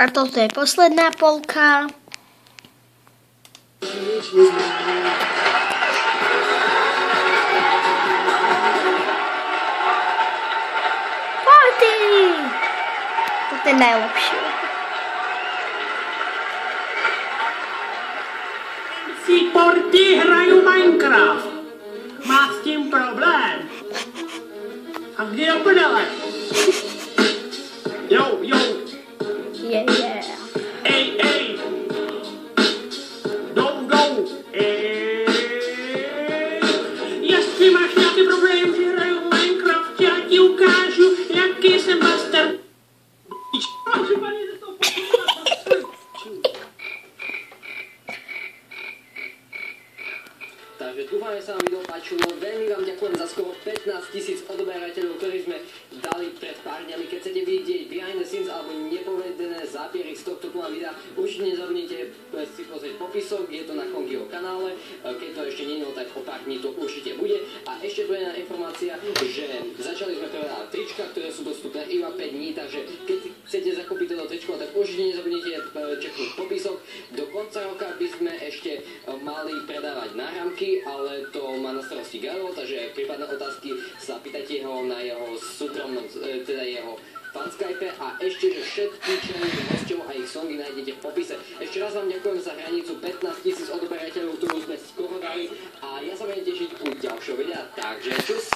A toto je posledná polka. Party! Toto je najlepšie. Si porty hrajú Minecraft. Má s tím problém. A kde je prdele? Jo. Yeah. Ej. Go. Jestli máš nějaký problém, že hraju Minecraft, já ti ukážu, jaký jsem master. Takže dúfam, že sa vám video páčilo. Veľmi vám ďakujem za skoro 15 000 odoberateľov, ktorí sme dali pred pár dňami. Keď chcete vidieť behind the scenes alebo nepovedené zábiery z tohto videa, určite nezabudnite si pozrieť popisok, je to na Konkyho kanále. Keď to ešte nie je, tak o pár dní to určite bude. A ešte tu je jedna informácia, že začali sme predávať trička, ktoré sú dostupné iba 5 dní, takže keď chcete zakúpiť toto tričko, tak určite nezabudnite čeknúť popisok. Do konca roka by sme ešte mali predávať náramky, ale to má na starosti Garo, takže prípadné otázky sa pýtajte ho na jeho súkromnom, teda jeho fanskype a ešte, že všetky členy hostov a ich songy nájdete v popise. Ešte raz vám ďakujem za hranicu 15 000 odoberateľov, ktorú sme skoro dali a ja sa budem tešiť u ďalšieho videa, takže čus!